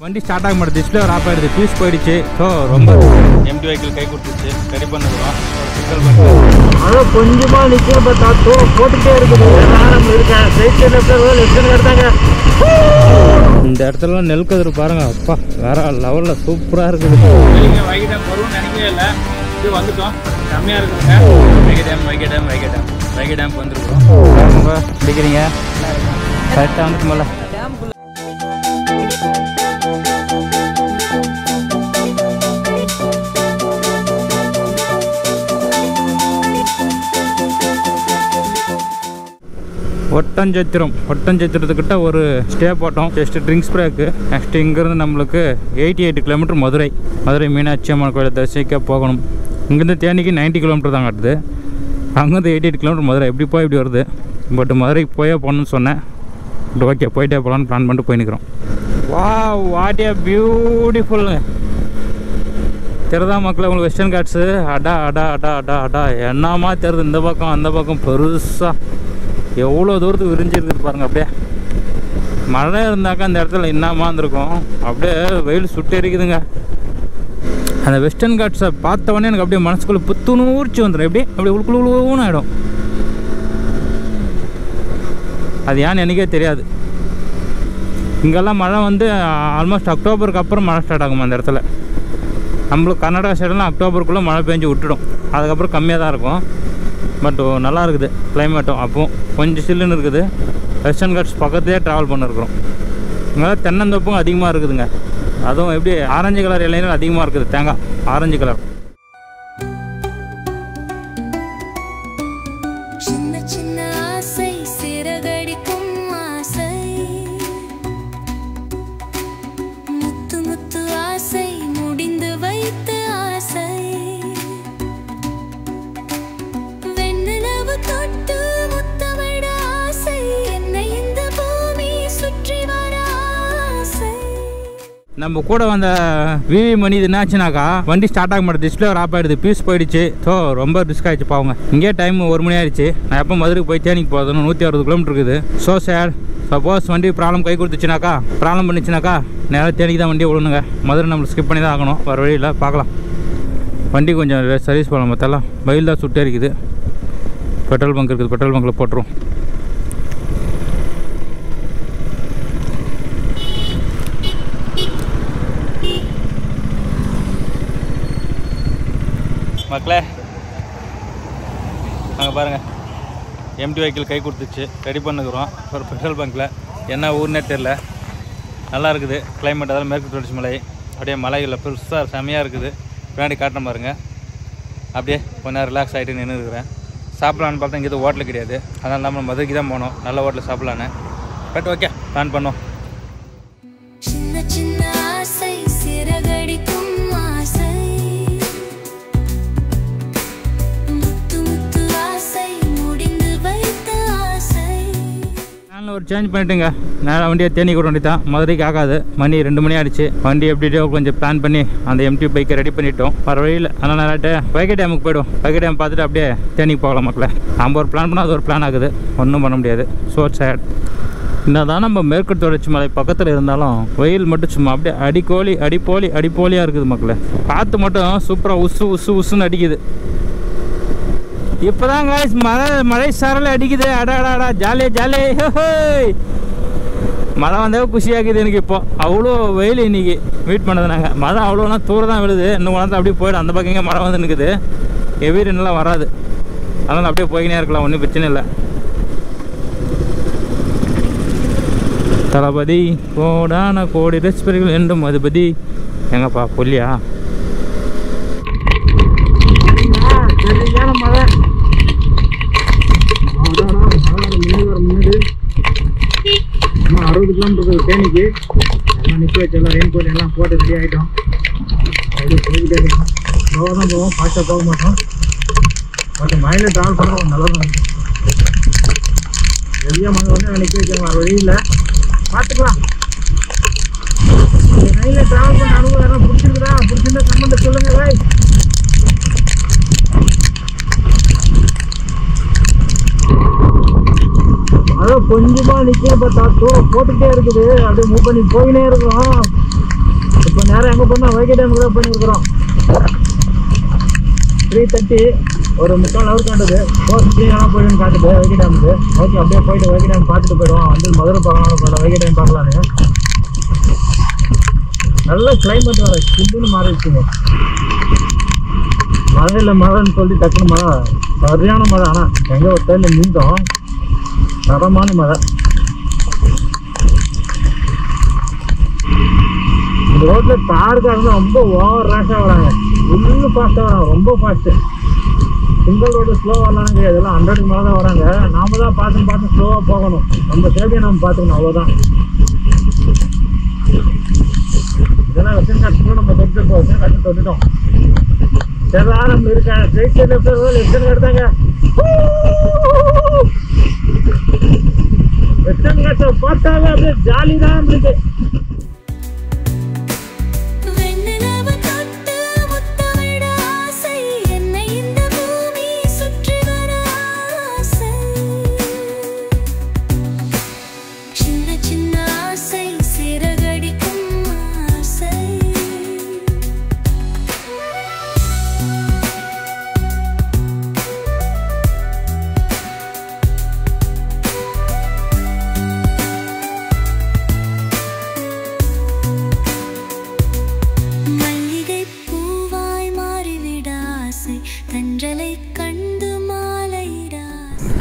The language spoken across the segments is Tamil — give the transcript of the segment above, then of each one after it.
வண்டி ஸ்டார்ட் ஆக மாட்டேது, டிஸ்பிளே ஆஃப் ஆயிடுது, ஃபியூஸ் போயிடுச்சு. ஸோ ரொம்ப எம்டி வெஹிக்கிள் கை கொடுத்துச்சு, ரெடி பண்ணுறோம். சிக்கல் பண்ணி அதான் கொஞ்சமாக நிற்க பார்த்தா போட்டுகிட்டே இருக்குது. எடுத்தாங்க இந்த இடத்துல நெல் கதிர் பாருங்க, அப்பா வேற லெவலில் சூப்பராக இருக்குது. நீங்கள் வைகை டேம் வரும்னு நினைக்கவே இல்லை, இது வந்துட்டோம். செம்மையாக இருக்குதுங்க. வைகை டேம் வந்துருக்கோம். ரொம்ப பிடிக்கிறீங்க கரெக்டாக வந்துட்டு மேலே ஒட்டஞ்சத்திரத்துக்கிட்ட ஒரு ஸ்டே போட்டோம். Just drinks brake. நெக்ஸ்ட் இங்கேருந்து நம்மளுக்கு 88 கிலோமீட்டர் மதுரை மீனாட்சி அம்மன் கோயிலை தரிசிக்க போகணும். இங்கேருந்து தேனிக்கு 90 கிலோமீட்டர் தான் காட்டுது. அங்கேருந்து 88 கிலோமீட்டர் மதுரை. எப்படி போய் இப்படி வருது. பட் மதுரைக்கு போயே போகணும்னு சொன்னேன். பட் ஓகே போயிட்டே போகலான்னு பிளான் பண்ணிட்டு போய் நிற்கிறோம். Wow, what a beautiful. தெரிதா மக்கள் உங்களுக்கு வெஸ்டர்ன் காட்ஸு? அடா அடா அடா அடா அடா என்னமா தெரியுது. இந்த பக்கம் அந்த பக்கம் பெருசாக எவ்வளோ தூரத்துக்கு விரிஞ்சிருக்குது பாருங்கள். அப்படியே மழை இருந்தாக்கா அந்த இடத்துல என்னமா இருந்திருக்கும். அப்படியே வெயில் சுட்டு எரிக்குதுங்க. அந்த வெஸ்டர்ன் காட்ஸை பார்த்தவொடனே எனக்கு அப்படியே மனசுக்குள்ளே புத்துணூர்ச்சி வந்துடும். அப்படியே உழுக்குழுன்னு ஆகிடும். அது ஏன்னு எனக்கே தெரியாது. இங்கெல்லாம் மழை வந்து ஆல்மோஸ்ட் அக்டோபருக்கு அப்புறம் மழை ஸ்டார்ட் ஆகும் அந்த இடத்துல. நம்மளுக்கு கர்நாடகா சைடெல்லாம் அக்டோபருக்குள்ளே மழை பெஞ்சு விட்டுடும். அதுக்கப்புறம் கம்மியாக தான் இருக்கும். பட் நல்லா இருக்குது கிளைமேட்டும். அப்போ கொஞ்சம் சில்லுன்னு இருக்குது. வெஸ்டர்ன் காட்ஸ் பக்கத்துலேயே ட்ராவல் பண்ணிருக்கிறோம். இங்கே தென்னந்தோப்பும் அதிகமாக இருக்குதுங்க. அதுவும் எப்படி ஆரஞ்சு கலர் இலைகள் அதிகமாக இருக்குது. தேங்காய் ஆரஞ்சு கலர். நம்ம கூட வந்த விவி மணி இது என்னாச்சுனாக்கா வண்டி ஸ்டார்ட் ஆக மாட்டேது, டிஸ்பிளே ஆஃப் ஆயிடுது, ஃபியூஸ் போயிடுச்சு. ஸோ ரொம்ப ரிஸ்க் ஆகிடுச்சு பாவங்க. இங்கே டைம் 1 மணி ஆயிடுச்சு. நான் எப்போ மதுரைக்கு போய் தேனிக்கு போகிறதுன்னு 160 கிலோமீட்டர் இருக்குது. ஸோ சேட் சப்போஸ் வண்டி ப்ராப்ளம் கை கொடுத்துச்சுனாக்கா பண்ணிச்சுனாக்கா நேராக தேனிக்கு தான் வண்டியை விடணுங்க. மதுரை நம்மளுக்கு ஸ்கிப் பண்ணி தான் ஆகணும். வர வழியில் பார்க்கலாம். வண்டி கொஞ்சம் சர்வீஸ் போகலாம். மற்றெல்லாம் பயில் தான் சுட்டே இருக்குது. பெட்ரோல் பங்க் இருக்குது, பெட்ரோல் பங்கில் போட்டுரும். மக்களே அங்கே பாருங்கள், எம்டி வெஹிக்கிள் கை கொடுத்துச்சு, ரெடி பண்ணுக்கிறோம். ஒரு பெட்ரோல் பங்க்கில். என்ன ஊர்னே தெரில. நல்லா இருக்குது கிளைமேட். அதெல்லாம் மேற்கு தொடர்ச்சி மலை. அப்படியே மலைகளில் பெருசாக செமையாக இருக்குது. பின்னாடி காட்டின பாருங்கள். அப்படியே கொஞ்சம் ரிலாக்ஸ் ஆகிட்டு நின்று இருக்கிறேன். சாப்பிட்லான்னு பார்த்தா இங்கே ஹோட்டல் கிடையாது. அதனால் நம்ம மதுரைக்கு தான் போனோம், நல்ல ஹோட்டலில் சாப்பிட்லான்னு. பட் ஓகே பிளான் பண்ணோம். ஒரு சேஞ்ச் பண்ணிட்டுங்க, நேராக வண்டியை தேனி கூட வண்டி தான். மதுரைக்கு ஆகாது. மணி 2 மணி ஆகிடுச்சு. வண்டி எப்படியோ கொஞ்சம் பிளான் பண்ணி அந்த எம்டி பைக்கை ரெடி பண்ணிட்டோம். வர வழியில் அதனால் நேராட்டு வைகை டேமுக்கு போய்டும். வைகை டேம் பார்த்துட்டு அப்படியே தேனிக்கு போகலாம் மக்களே. நம்ம ஒரு பிளான் பண்ணால் அது ஒரு பிளான் ஆகுது. ஒன்றும் பண்ண முடியாது. So sad. என்னதான் நம்ம மேற்கு தொடர்ச்சி மலை பக்கத்தில் இருந்தாலும் வெயில் மட்டும் சும்மா அப்படியே அடிப்போலியாக இருக்குது மக்களே. காற்று மட்டும் சூப்பராக உசுன்னு அடிக்குது. இப்போதான் காய்ஸ் மழை சாரல் அடிக்குது. அடாடாடா ஜாலி மழை வந்தால் குஷியாக்குது எனக்கு. இப்போ அவ்வளோ வெயில் இன்றைக்கி வெயிட் பண்ணது நாங்கள். மழை அவ்வளோனா தூரம் தான் விழுது. இன்னும் வளர்ந்து அப்படியே போய்டும். அந்த பக்கம் மழை வந்து நிற்குது. ஹெவி ரெயின்லாம் வராது. அதனால் அப்படியே போய்கினே இருக்கலாம், ஒன்றும் பிரச்சனை இல்லை. தளபதி கோடான கோடி ரசிகர்கள் என்றும் மதுபதி. எங்கப்பா புள்ளியா? சரியான மழை. 60 கிலோமீட்டர் தேனிக்கு. எல்லாம் நிற்க வச்செல்லாம் ரெயின் கோட் எல்லாம் போட்டு ரெடி ஆகிட்டோம். அப்படியே போய்கிட்டே இருக்கோம். ஸ்லோவாக தான் போவோம், ஃபாஸ்ட்டாக போக மாட்டோம். பட் மழையில் ட்ராவல் பண்ண நல்லா தான் இருக்கும். ஹெவியாக மழை வந்து நிற்க வச்சாங்க. வர வழியில் பார்த்துக்கலாம். ரயிலில் ட்ராவல் பண்ண அனுபவம் யாரும் பிடிச்சிருந்தா கமெண்ட் சொல்லுங்கள் பாய். அதான் கொஞ்சமாக நிற்க பார்த்தா போட்டுகிட்டே இருக்குது. அப்படியே மூவ் பண்ணி போயினே இருக்கிறோம். எங்கே போனால் வைகை டேமுக்கு தான் பண்ணியிருக்கிறோம். 3:30 ஒரு 3/4 ஹவர் காட்டுது. 4:50 ஆனால் போயிடுன்னு காட்டுது வைகை டேமுக்கு. ஓகே, அப்படியே போயிட்டு வைகை டேம் பார்த்துட்டு போயிடுவோம். வந்து மதுரை பார்க்கலாம், போகலாம், வைகை டேம் பார்க்கலான்னு. நல்ல கிளைமேட் வர சில்லுன்னு மாறிடுச்சுங்க. மழையில் மழைன்னு சொல்லி டக்குன்னு மழை, சரியான மழை. ஆனால் எங்கே ஒரு டைமில் நின்றோம், தரமான மழை. இந்த ரோட்டில் காருக்காரங்க ரொம்ப ஓவர் ரேஷாக வராங்க, இன்னும் ஃபாஸ்ட்டாக வராங்க, ரொம்ப ஃபாஸ்ட்டு. சிங்கிள் ரோடு ஸ்லோவாக வரலான்னு கிடையாது, எல்லாம் 100க்கு மேலே தான் வராங்க. நாம தான் பார்த்து ஸ்லோவாக போகணும், நம்ம சேஃப்டியை நம்ம பார்த்துக்கணும், அவ்வளோதான். இதெல்லாம் வெஸ்டர்ன் காட்டும் நம்ம தொட்டுட்டு வெஸ்டர்ன் காட்டு தொட்டுட்டோம். சரி, நம்ம இருக்காங்க ஸ்ட்ரைட் சைடில் வெஸ்டர்ன் காட்டு தாங்க. வெஸ்டர்ன் காட்டை பார்த்தாலே அப்படியே ஜாலி தான் நம்மளுக்கு.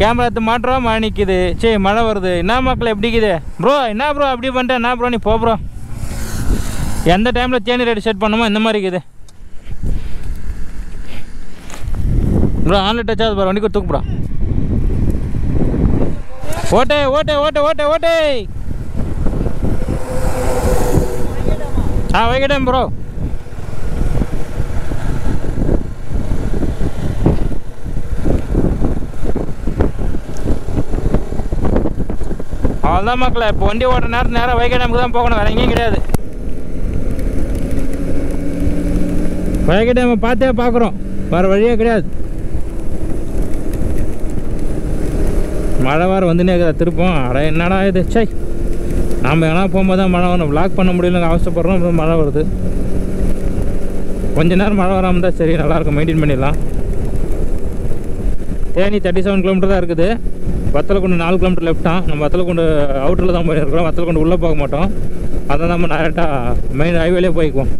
கேமரா எடுத்து மாட்டுறோம், மழை நிற்கிது. சரி, மழை வருது. என்ன மக்கள் எப்படி இருக்குது ப்ரோ? என்ன ப்ரோ அப்படி பண்ணிட்டேன்? என்ன ப்ரோ நீ போ ப்ரோ. எந்த டைமில் தேனி ரேட் செட் பண்ணுமோ இந்த மாதிரி இருக்குது ப்ரோ. ஆன்லைன் டச் ஆகுது ப்ரோ, வண்டிக்கு தூக்கு ப்ரோ. ஓட்டே ஓட்டே ஓட்டே ஓட்டே ஓட்டே. Vaigai dam bro. அவ்வளோதான் மக்களே, இப்போ வண்டி ஓட்டுற நேரம் வைகை டேமுக்கு தான் போகணும், வேறு எங்கேயும் கிடையாது. வைகை டேமை பார்த்தே பார்க்குறோம், வேறு வழியே கிடையாது. மழை வேறு வந்துனே இருக்குதா திருப்பம். அட என்னடா இது, சை. நாம் எங்கன்னா போகும்போது தான் மழை வரும், விளாக் பண்ண முடியலங்க அவசரப்படுறோம், அப்புறம் மழை வருது. கொஞ்ச நேரம் மழை வராமல் தான் சரி, நல்லாயிருக்கும், மெயின்டைன் பண்ணிடலாம். தேனி 37 கிலோமீட்டர் தான் இருக்குது. வத்தலக்குண்டு 4 கிலோமீட்டர் லெஃப்ட்டான். நம்ம வத்தலக்குண்டு அவுட்டரில் தான் போயிருக்கிறோம், வத்தலக்குண்டு உள்ளே போக மாட்டோம். அதான் நம்ம டேரெக்டாக மெயின் ஹைவேலே போய்க்குவோம்.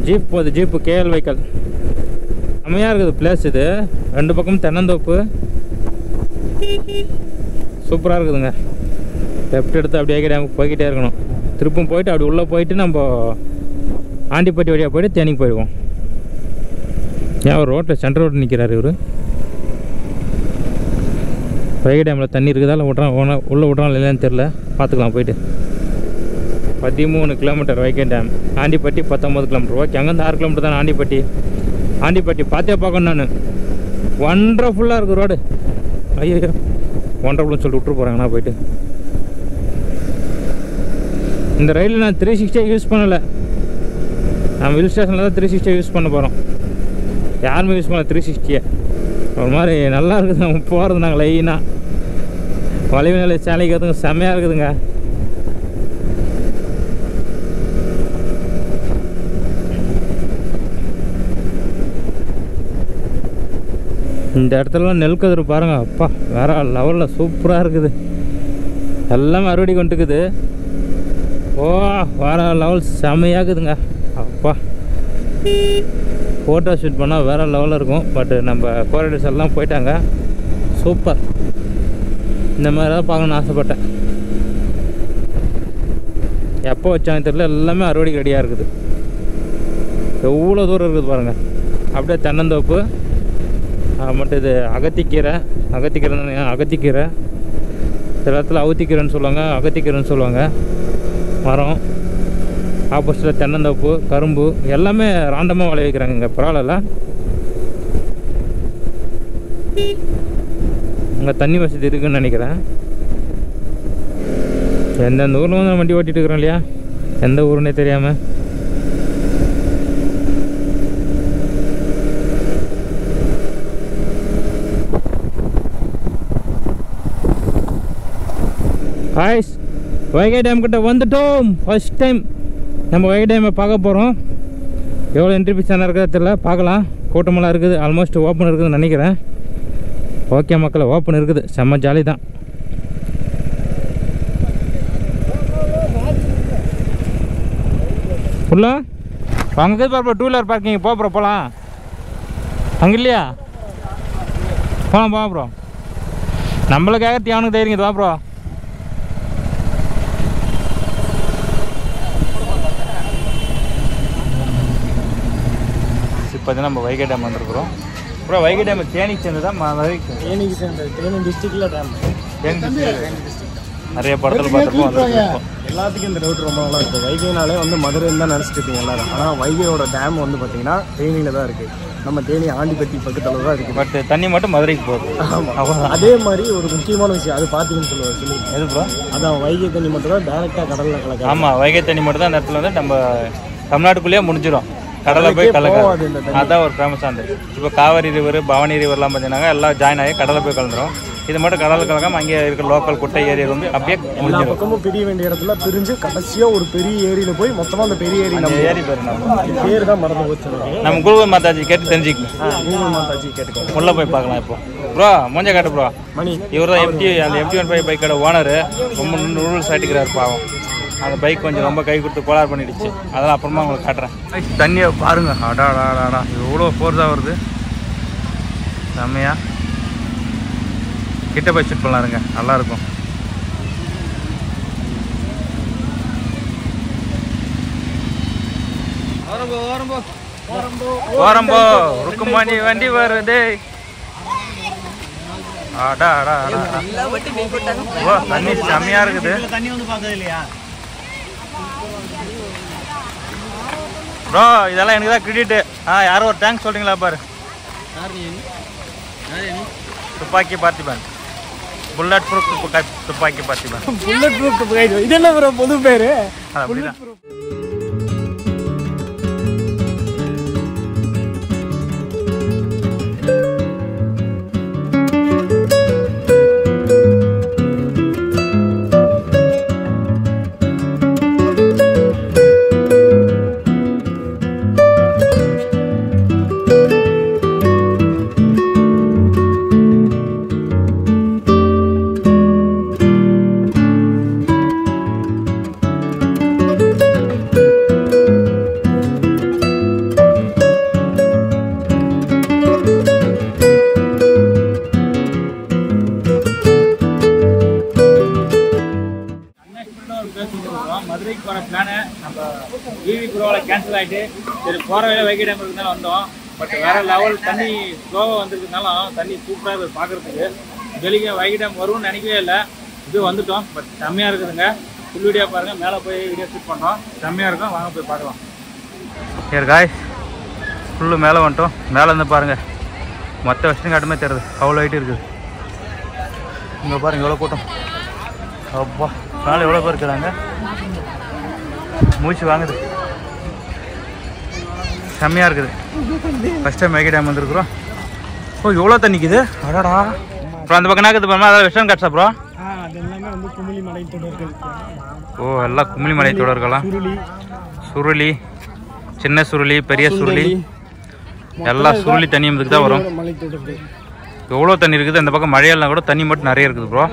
ஜீப் போகுது, ஜீப்பு கேஎல் வெஹிக்கல். செம்மையாக இருக்குது பிளேஸ் இது. 2 பக்கமும் தென்னந்தோப்பு, சூப்பராக இருக்குதுங்க. லெஃப்ட் எடுத்து அப்படியே வைகை டேமுக்கு போய்கிட்டே இருக்கணும். திருப்பும் போயிட்டு அப்படி உள்ளே போயிட்டு நம்ம ஆண்டிப்பட்டி வழியாக போய்ட்டு தேனிக்கு போயிடுவோம். ஏன் ஒரு ரோட்டில் சென்ட்ரல் ரோட்டில் நிற்கிறாரு இவர். வைகை டேமில் தண்ணி இருக்குதா இல்லை உள்ளே விட்றான் இல்லைன்னு தெரில, பார்த்துக்கலாம் போயிட்டு. 13 kilometre Vaigai dam. Andipatti 19 kilometre. Okay, அங்கேருந்து 6 கிலோமீட்டர் தான் ஆண்டிப்பட்டி. ஆண்டிப்பட்டி பார்த்தே பார்க்கணும் நான். ஒண்டர்ஃபுல்லாக இருக்குது ரோடு. ஐயோ, ஒண்டர்ஃபுல்னு சொல்லிட்டு விட்டுரு போகிறாங்கண்ணா போயிட்டு. இந்த ரயிலில் நான் 360 யூஸ் பண்ணலை. நம்ம ஹில் ஸ்டேஷனில் தான் 360 யூஸ் பண்ண போகிறோம். யாருமே யூஸ் பண்ணல 360. ஒரு மாதிரி நல்லா இருக்குது நம்ம போகிறது. நாங்கள் லைனாக வளைவு நிலை சாலைக்கிறதுங்க செம்மையாக இருக்குதுங்க. இந்த இடத்துலலாம் நெல் கதிர் பாருங்க, அப்பா வேற லெவலில் சூப்பராக இருக்குது. எல்லாமே அறுவடை கொண்டுக்குது. ஓ, வேற லெவல் செம்மையாக்குதுங்க. அப்பா ஃபோட்டோ ஷூட் பண்ணால் வேறு லெவலில் இருக்கும். பட் நம்ம கோரைடர்ஸ் எல்லாம் போயிட்டாங்க. சூப்பர். இந்த மாதிரி தான் பார்க்கணுன்னு ஆசைப்பட்டேன். எப்போ வச்சாங்க தெரியல, எல்லாமே அறுவடைக்கு ரெடியாக இருக்குது. எவ்வளோ தூரம் இருக்குது பாருங்கள். அப்படியே தென்னந்தோப்பு மட்டும். இது அகத்திக்கீரை. அகத்திக்கீரை சில இடத்துல அவுத்திக்கீரைன்னு சொல்லுவாங்க, அகத்திக்கீரைன்னு சொல்லுவாங்க. மரம் ஆப்போசிட்டில் தென்னந்தோப்பு, கரும்பு எல்லாமே ராண்டமாக விளைவிக்கிறாங்க இங்கே. பரவாயில்ல, இங்கே தண்ணி வசதி இருக்குதுன்னு நினைக்கிறேன். எந்தெந்த ஊரில் வந்து வண்டி ஓட்டிகிட்டு இருக்கிறோம் இல்லையா, எந்த ஊருன்னே தெரியாமல். காய்ஸ், வைகை டேம் கிட்ட வந்துட்டோம். ஃபர்ஸ்ட் டைம் நம்ம வைகை டேமை பார்க்க போகிறோம். எவ்வளோ என்ட்ரி ஃபீஸ் என்ன இருக்கிறது தெரியல, பார்க்கலாம். கூட்டமெல்லாம் இருக்குது, ஆல்மோஸ்ட் ஓப்பன் இருக்குதுன்னு நினைக்கிறேன். ஓகே மக்கள், ஓப்பன் இருக்குது, செம்ம ஜாலி தான். ஃபுல்லா அங்கே பார்ப்போம், 2 வீலர் பார்க்கிங் போகிறோம், போகலாம். அங்கே இல்லையா? போகலாம் ப்ரோ. நம்மளுக்காக அவனுக்கு தைரியம் வா ப்ரோ. இப்போ நம்ம வைகை டேம் வந்துருக்குறோம் ப்ரோ. வைகை டேம் தேனிக்கு சேர்ந்து தான் தேனிக்கு சேர்ந்தது. தேனி டிஸ்ட்ரிக்டில் டேம். நிறைய படத்தில் பார்த்துருப்போம். எல்லாத்துக்கும் இந்த ரூட் ரொம்ப நல்லா இருக்குது. வைகைனாலே வந்து மதுரைன்னு தான் நினச்சிட்டு இருப்பீங்க எல்லாரும். ஆனால் வைகையோட டேம் வந்து பார்த்தீங்கன்னா தேனியில் தான் இருக்குது. நம்ம தேனி ஆண்டிப்பட்டி பக்கத்தில் தான் இருக்குது. பட் தண்ணி மட்டும் மதுரைக்கு போகுது. ஆமாம். அதே மாதிரி ஒரு முக்கியமான விஷயம் அது பார்த்தீங்கன்னு சொல்லி எது ப்ரோ? அதான் வைகை தண்ணி மட்டும் தான் டேரெக்டாக கடலில் கலக்க. ஆமாம், வைகை தண்ணி மட்டும் தான் அந்த இடத்துல வந்து நம்ம தமிழ்நாட்டுக்குள்ளேயே முடிஞ்சிடும். கடலை போய் கலக்காது, அதுதான் ஒரு ஃபேமஸானது. இப்போ காவேரி ரிவர், பவானி ரிவர்லாம் பார்த்தீங்கன்னா எல்லாம் ஜாயின் ஆகி கடலை போய் கலந்துரும். இது மட்டும் கடல் கலக்காம அங்கே இருக்கிற லோக்கல் குட்டை ஏரியா வந்து அப்படியே எல்லா பக்கமும் பிரிய வேண்டிய இடத்துல பிரிஞ்சு கடைசியாக ஒரு பெரிய ஏரியில் போய் மொத்தமாக அந்த பெரிய ஏரி நம்ம ஏரி பேர் நம்ம பேர் தான் மறந்து போச்சு. நம்ம கூகுள் மாதாஜி கேட்டு தெரிஞ்சுக்கணும். கூகுள் மாதாஜி கேட்டுக்கோங்க. உள்ளே போய் பார்க்கலாம். இப்போ ப்ரோ மூஞ்ச காட்டு ப்ரோ. மணி இவர் தான் அந்த MT-15 பைக்கோட ஓனரு. ரொம்ப ரூல்ஸ் ஆட்டிக்கிறார் பாவம். அந்த பைக் கொஞ்சம் ரொம்ப கை கொடுத்து கோளாறு பண்ணிடுச்சு. அதெல்லாம் அப்புறமா உங்களுக்கு காட்டுறேன். தண்ணியை பாருங்க, அடாடாடா எவ்வளோ ஃபோர்ஸாக வருது. செம்மையா கிட்ட போய் ஷூட் பண்ணலாருங்க, நல்லாயிருக்கும். ஓரம்போ ருக்குமானி வண்டி வருது. தண்ணி செம்மையா இருக்குது ப்ரோ. இதெல்லாம் எனக்கு தான் கிரெடிட். யாரும் ஒரு டேங்க் சொல்றீங்களா பாரு. துப்பாக்கி பார்த்திபன், புல்லட் ப்ரூஃப் துப்பாக்கி பார்த்திபன். புல்லட் ப்ரூஃப் துப்பாக்கி இது என்ன ப்ரோ பொது பேரு? அப்படிதான். மதுரைக்கு போகிற பிளானு நம்ம ஈவி குரோவில் கேன்சல் ஆகிட்டு சரி போகிற வேலை வைகை டேம் இருந்தாலும் வந்தோம். பட் வேறு லெவல் தண்ணி ஸ்லோவாக வந்துருக்கனாலும் தண்ணி சூப்பராக இருக்குது பார்க்குறதுக்கு. வெளியே வைகை டேம் வரும்னு நினைக்கவே இல்லை. இது வந்துட்டோம். பட் செம்மையாக இருக்குதுங்க. ஃபுல் வீடியோ பாருங்கள். மேலே போய் வீடியோ ஷூட் பண்ணுறோம். செம்மையாக இருக்கும், வாங்க போய் பார்க்கலாம். சரி காய்ஸ், ஃபுல்லு மேலே வந்துட்டோம். மேலே இருந்து பாருங்கள், மற்ற வருஷம் காட்டுமே தெரியுது, அவ்வளோ ஹைட்டு இருக்குது. இங்கே பாருங்கள் எவ்வளோ கூட்டம். அப்பா நாள் எவ்வளோ பேர் இருக்கிறாங்க, மூச்சு வாங்குது. செம்மையாக இருக்குது. ஃபஸ்ட் டைம் வைகை டேம் வந்துருக்குறோம். ஓ எவ்வளோ தண்ணிக்குது, அடாடா. அப்புறம் அந்த பக்கம் நாக்குது பாருமா, அதாவது வெஸ்டர்ன் காட்ஸா ப்ரோ? அது எல்லாமே வந்து குமிழி மலை தொடர்கள். ஓ எல்லாம் குமிழி மலை தொடர்களாம். சுருளி, சின்ன சுருளி, பெரிய சுருளி, எல்லா சுருளி தண்ணியும் இதுக்கு தான் வரும். எவ்வளோ தண்ணி இருக்குது. அந்த பக்கம் மழையெல்லாம் கூட தண்ணி மட்டும் நிறைய இருக்குது ப்ரோ.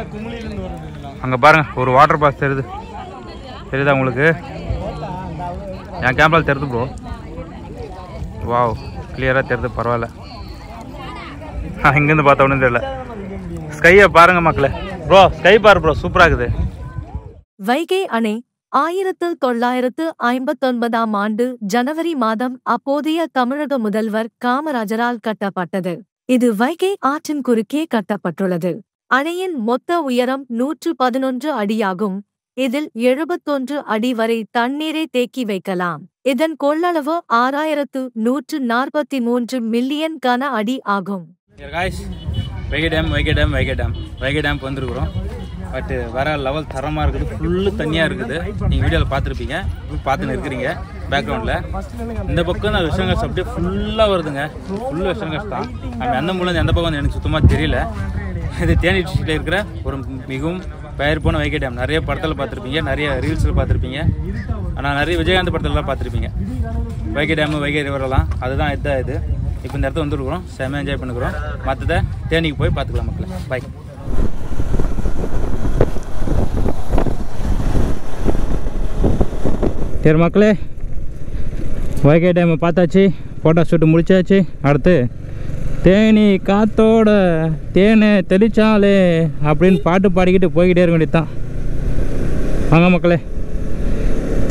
அங்கே பாருங்கள் ஒரு வாட்டர் பாஸ் தெரியுது, தெரியுதா உங்களுக்கு? என் கேமராவில் தெரியுது ப்ரோ. வாவ் கிளியராக தெரியுது, பரவாயில்ல. இங்கேருந்து பார்த்தா ஒன்றும் தெரியல. ஸ்கையை பாருங்க மக்களே. ப்ரோ ஸ்கை பாரு ப்ரோ, சூப்பராக இருக்குது. வைகை அணை 1959ஆம் ஆண்டு ஜனவரி மாதம் அப்போதைய தமிழக முதல்வர் காமராஜரால் கட்டப்பட்டது. இது வைகை ஆற்றின் குறுக்கே கட்டப்பட்டுள்ளது. அணையின் மொத்த உயரம் 111 அடியாகும். இதில் 71 அடி வரை தண்ணீரை தேக்கி வைக்கலாம். இதன் கொள்ளளவு 6143 மில்லியன் கன அடி ஆகும். வைகை டேம் வந்துருக்குறோம். பட் வேற லெவல் தரமாக இருக்குது. ஃபுல்லு தண்ணியாக இருக்குது. நீங்கள் வீடியோவில் பார்த்துருப்பீங்க, பார்த்துன்னு இருக்கிறீங்க பேக்ரவுண்டில். இந்த பக்கம் தான் வெஸ்டர்ன் காட்ஸ் அப்படியே ஃபுல்லாக வருதுங்க. ஃபுல்லு வெஸ்டர்ன் காட்ஸ் தான். அப்படி அந்த மூலம் எந்த பக்கம் வந்து எனக்கு சுத்தமாக தெரியல. இது தேனி டிஸ்ட்ரிக்டில் இருக்கிற ஒரு மிகவும் பெயர் போன வைகை டேம். நிறைய படத்தில் பார்த்துருப்பீங்க, நிறைய ரீல்ஸில் பார்த்துருப்பீங்க, ஆனால் நிறைய விஜயகாந்த் படத்துலலாம் பார்த்துருப்பீங்க. வைகை டேமு, வைகை ரிவரெல்லாம் அதுதான் இதுதான் இது. இப்போ இந்த இடத்துல வந்துருக்குறோம், செம்ம என்ஜாய் பண்ணிக்கிறோம். மற்றதை தேனிக்கு போய் பார்த்துக்கலாம் மக்களே. பை. சரி மக்களே, வைகை டேமை பார்த்தாச்சு, ஃபோட்டோ ஷூட்டு முடிச்சாச்சு. அடுத்து தேனி காத்தோட தேனை தெளிச்சாலே அப்படின்னு பாட்டு பாடிக்கிட்டு போய்கிட்டே இருக்க வேண்டியதுதான். வாங்க மக்களே,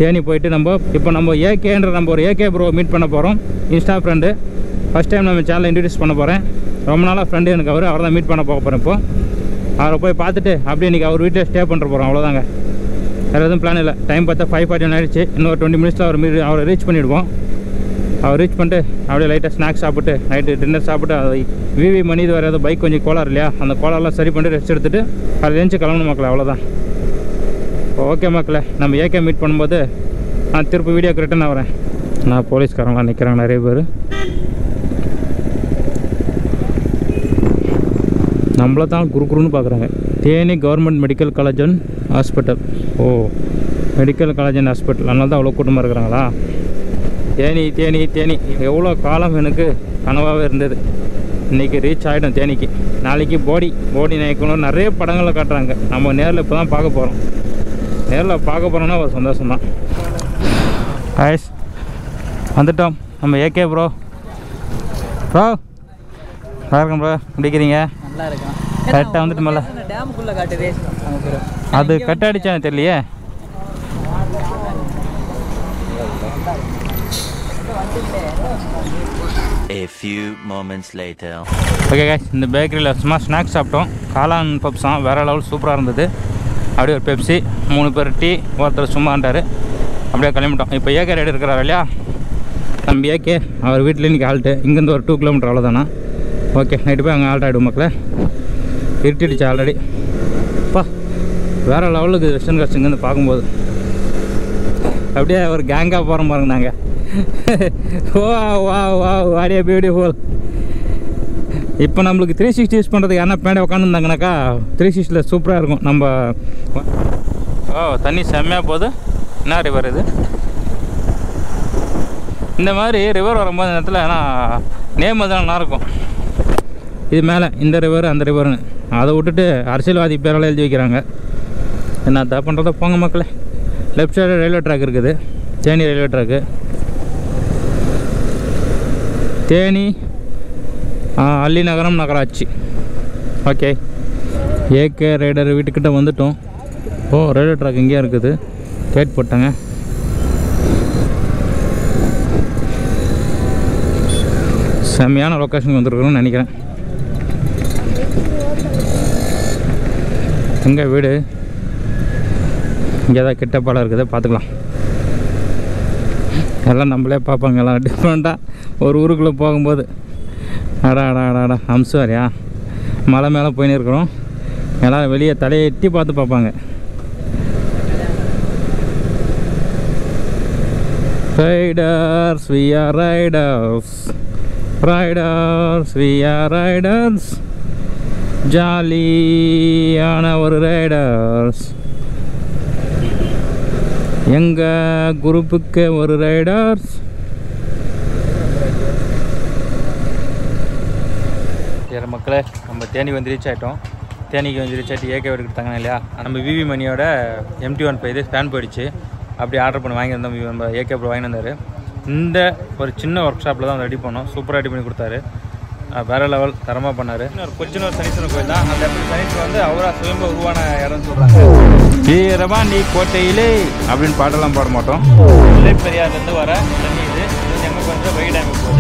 தேனி போயிட்டு இப்போ நம்ம ஏகேன்ற ஒரு ஏகே ப்ரோ மீட் பண்ண போகிறோம். இன்ஸ்டா ஃப்ரெண்டு, ஃபஸ்ட் டைம் நம்ம சேனலை இன்ட்ரடியூஸ் பண்ண போகிறேன். ரொம்ப நாளாக ஃப்ரெண்டு எனக்கு அவர் தான் மீட் பண்ண போக போகிறேன். இப்போது அவரை போய் பார்த்துட்டு அப்படியே இன்றைக்கி அவர் வீட்டில் ஸ்டே பண்ணுற போகிறோம். அவ்வளோதாங்க, வேறு எதுவும் பிளான் இல்லை. டைம் பார்த்தா 5:40 ஆகிடுச்சு. இன்னும் ஒரு 20 மினிட்ஸில் அவரை ரீச் பண்ணிவிடுவோம். அவர் ரீச் பண்ணிட்டு அப்படியே லைட்டாக ஸ்நாக்ஸ் சாப்பிட்டு நைட்டு டின்னர் சாப்பிட்டு அது விவி மணி இது வேறு ஏதோ பைக் கொஞ்சம் கோளாறு இல்லையா, அந்த கோளாறுலாம் சரி பண்ணிட்டு ரெஸ்ட் எடுத்துகிட்டு அது லஞ்சு கிளம்பணும் மக்களே. அவ்வளோதான். ஓகே மக்களே, நம்ம ஏகே மீட் பண்ணும்போது நான் திருப்பி வீடியோக்கு ரிட்டன் வரேன். நான் போலீஸ்காரங்களாம் நிற்கிறாங்க நிறைய பேர். நம்மளை தான் குறுக்குறுன்னு பார்க்குறாங்க. Theni government medical college and hospital. Oh, medical college and hospital, அதனால தான் அவ்வளோ கூட்டமாக இருக்கிறாங்களா? தேனி தேனி தேனி எவ்வளோ காலம் எனக்கு கனவாகவே இருந்தது. இன்றைக்கி ரீச் ஆகிடும் தேனிக்கு. நாளைக்கு போடி நாயக்கணும் நிறைய படங்களை காட்டுறாங்க. நம்ம நேரில் இப்போ தான் பார்க்க போகிறோம். நேரில் பார்க்க போகிறோன்னா ஒரு சந்தோஷம்தான். ஐஸ் வந்துட்டோம் நம்ம ஏகே ப்ரோ. நல்லா இருக்கேன் ப்ரோ, பிடிக்கிறீங்க? நல்லா இருக்கும். கரெக்டாக வந்துட்டு மேலே டேமுக்குள்ளே காட்டுதே. அது கட் அடிச்சானு தெரியலையே. A few moments later. Okay guys, இந்த பேக்கரியில் சும்மா ஸ்நாக்ஸ் சாப்பிட்டோம். காளான் பப்ஸாம் வேறு லெவல் சூப்பராக இருந்தது. அப்படியே ஒரு பெப்சி, 3 பேர் டீ, ஒருத்தர் சும்மாண்டார். அப்படியே கிளம்பிட்டோம். இப்போ ஏகே ரைடு இருக்கிறார் இல்லையா நம்ம ஏகே, அவர் வீட்டில் இன்றைக்கி ஆல்ட்டு. இங்கேருந்து ஒரு 2 கிலோமீட்டர் அவ்வளோதானா. ஓகே, நைட்டு போய் அங்கே ஆல்ட் ஆகிடும் மக்களே. இருட்டிடுச்சு ஆல்ரெடி. அப்பா வேறு லெவலுக்கு வெஸ்டர்ன் காஸ்ட் இங்கேருந்து பார்க்கும்போது அப்படியே ஒரு கேங்காக போகிற பாருங்க நாங்கள். வா வா வா வாடியா பியூட்டிஃபுல். இப்போ நம்மளுக்கு 360 யூஸ் பண்ணுறதுக்கு யாரா பேண்டை உட்காந்துருந்தாங்கனாக்கா 360 சூப்பராக இருக்கும். நம்ம தண்ணி செம்மையாக போகுது. என்ன ரிவர் இது? இந்த மாதிரி ரிவர் வரும்போது இந்த இடத்துல ஏன்னா நேம் தான் நல்லாயிருக்கும். இது மேலே இந்த ரிவர் அந்த ரிவர்னு அதை விட்டுட்டு அரசியல்வாதி பேரெல்லாம் எழுதி வைக்கிறாங்க. என்ன தான் பண்ணுறத போங்க மக்களே. லெஃப்ட் சைடு ரயில்வே ட்ராக் இருக்குது, தேனி ரயில்வே ட்ராக்கு. தேனி அள்ளி நகரம் நகராட்சி. ஓகே, ஏகே ரைடர் வீட்டுக்கிட்ட வந்துட்டோம். ஓ, ரயில்வே ட்ராக் இங்கேயே இருக்குது. கேட் போட்டாங்க. செம்மையான லொக்கேஷனுக்கு வந்துருக்குறோன்னு நினைக்கிறேன். எங்கே வீடு? இங்கே தான் கிட்ட பாடம் இருக்குது, பார்த்துக்கலாம். எல்லாம் நம்மளே பார்ப்பாங்க. எல்லாம் டிஃப்ரெண்ட்டாக ஒரு ஊருக்குள்ளே போகும்போது அடா அம்சுவாரியா மலை மேலே போயின்னு இருக்கிறோம். எல்லோரும் வெளியே தலையை எட்டி பார்த்து பார்ப்பாங்க. Riders we are Riders, Riders we are Riders, ஜாலியான ஒரு ரைடர்ஸ். எங்கள் குரூப்புக்கு ஒரு ரைடர்ஸ். சரி மக்களே, நம்ம தேனி வந்து ரீச் ஆகிட்டோம். தேனிக்கு வந்து ரீச் ஆகிட்டு ஏகே எடுத்துட்டாங்க இல்லையா. நம்ம விவி மணியோட MT-1 இது ஃபேன் போயிடுச்சு. அப்படி ஆர்டர் பண்ணி வாங்கியிருந்தோம். நம்ம ஏகே அப்புறம் வாங்கி வந்தார். இந்த ஒரு சின்ன ஒர்க் ஷாப்பில் தான் ரெடி பண்ணோம். சூப்பராக ரெடி பண்ணி கொடுத்தாரு. வேறு லெவல் தரமாக பண்ணார். ஒரு கொச்சின் சனீஸ்வரன் கோயில் தான். அந்த இடத்துல சனீஸ்வரன் வந்து அவராக சுயம்பு உருவான இடம்னு சொல்கிறாங்க. வீரமா நீ கோட்டையிலே அப்படின்னு பாட்டெல்லாம் பாட மாட்டோம். பெரியார்லேருந்து வர தண்ணி இது எங்கே கொஞ்சம் வைகை டேமுக்கு போகுது.